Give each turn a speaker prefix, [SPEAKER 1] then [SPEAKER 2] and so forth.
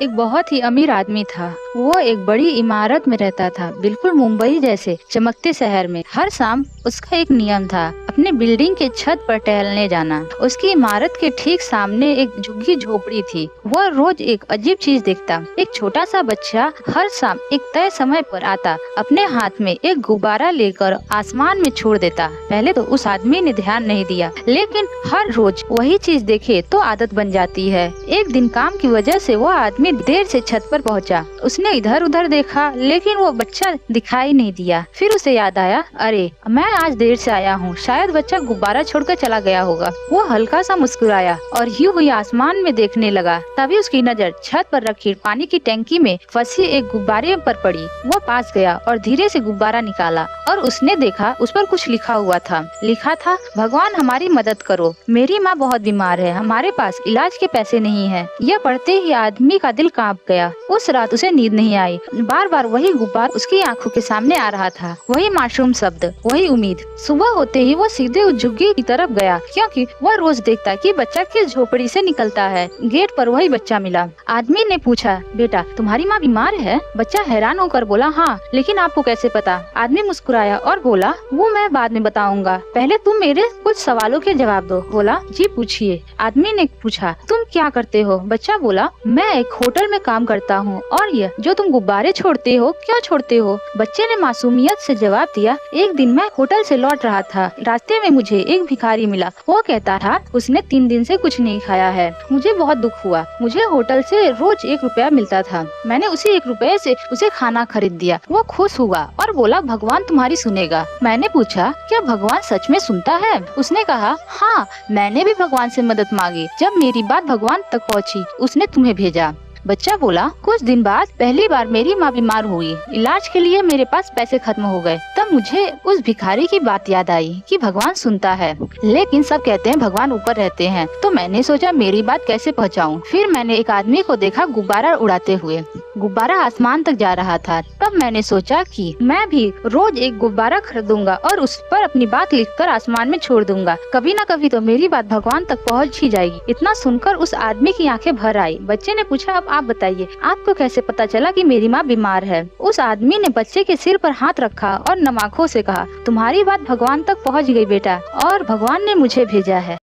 [SPEAKER 1] एक बहुत ही अमीर आदमी था। वो एक बड़ी इमारत में रहता था, बिल्कुल मुंबई जैसे चमकते शहर में। हर शाम उसका एक नियम था, अपने बिल्डिंग के छत पर टहलने जाना। उसकी इमारत के ठीक सामने एक झुग्गी झोपड़ी थी। वह रोज एक अजीब चीज देखता। एक छोटा सा बच्चा हर शाम एक तय समय पर आता, अपने हाथ में एक गुब्बारा लेकर आसमान में छोड़ देता। पहले तो उस आदमी ने ध्यान नहीं दिया, लेकिन हर रोज वही चीज देखे तो आदत बन जाती है। एक दिन काम की वजह से वो आदमी देर से छत पर पहुंचा। उसने इधर उधर देखा, लेकिन वो बच्चा दिखाई नहीं दिया। फिर उसे याद आया, अरे मैं आज देर से आया हूँ, शायद बच्चा गुब्बारा छोड़कर चला गया होगा। वो हल्का सा मुस्कुराया और यूं ही आसमान में देखने लगा। तभी उसकी नजर छत पर रखी पानी की टंकी में फंसी एक गुब्बारे पर पड़ी। वो पास गया और धीरे से गुब्बारा निकाला और उसने देखा उस पर कुछ लिखा हुआ था। लिखा था, भगवान हमारी मदद करो, मेरी माँ बहुत बीमार है, हमारे पास इलाज के पैसे नहीं है। यह पढ़ते ही आदमी का दिल कांप गया। उस रात उसे नींद नहीं आई। बार बार वही गुब्बारा उसकी आंखों के सामने आ रहा था, वही मासूम शब्द, वही उम्मीद। सुबह होते ही वो सीधे उस झुग्गी की तरफ गया, क्योंकि वह रोज देखता कि बच्चा किस झोपड़ी से निकलता है। गेट पर वही बच्चा मिला। आदमी ने पूछा, बेटा तुम्हारी माँ बीमार है? बच्चा हैरान होकर बोला, हाँ, लेकिन आपको कैसे पता? आदमी मुस्कुराया और बोला, वो मैं बाद में बताऊंगा, पहले तुम मेरे कुछ सवालों के जवाब दो। बोला, जी पूछिए। आदमी ने पूछा, तुम क्या करते हो? बच्चा बोला, मैं एक होटल में काम करता हूँ। और यह जो तुम गुब्बारे छोड़ते हो, क्यों छोड़ते हो? बच्चे ने मासूमियत से जवाब दिया, एक दिन मैं होटल से लौट रहा था, रास्ते में मुझे एक भिखारी मिला। वो कहता था उसने 3 दिन से कुछ नहीं खाया है। मुझे बहुत दुख हुआ। मुझे होटल से रोज 1 रुपया मिलता था। मैंने उसी 1 रुपये से उसे खाना खरीद दिया। वो खुश हुआ और बोला, भगवान तुम्हारी सुनेगा। मैंने पूछा, क्या भगवान सच में सुनता है? उसने कहा, हाँ, मैंने भी भगवान से मदद मांगी। जब मेरी बात भगवान तक पहुँची, उसने तुम्हें भेजा। बच्चा बोला, कुछ दिन बाद पहली बार मेरी माँ बीमार हुई। इलाज के लिए मेरे पास पैसे खत्म हो गए। तब मुझे उस भिखारी की बात याद आई कि भगवान सुनता है, लेकिन सब कहते हैं भगवान ऊपर रहते हैं। तो मैंने सोचा मेरी बात कैसे पहुँचाऊं। फिर मैंने एक आदमी को देखा गुब्बारा उड़ाते हुए। गुब्बारा आसमान तक जा रहा था। तब मैंने सोचा कि मैं भी रोज एक गुब्बारा खरीदूंगा और उस पर अपनी बात लिखकर आसमान में छोड़ दूंगा। कभी न कभी तो मेरी बात भगवान तक पहुँच ही जाएगी। इतना सुनकर उस आदमी की आंखें भर आई। बच्चे ने पूछा, अब आप बताइए, आपको कैसे पता चला कि मेरी माँ बीमार है? उस आदमी ने बच्चे के सिर पर हाथ रखा और नम आंखों से कहा, तुम्हारी बात भगवान तक पहुँच गई बेटा, और भगवान ने मुझे भेजा है।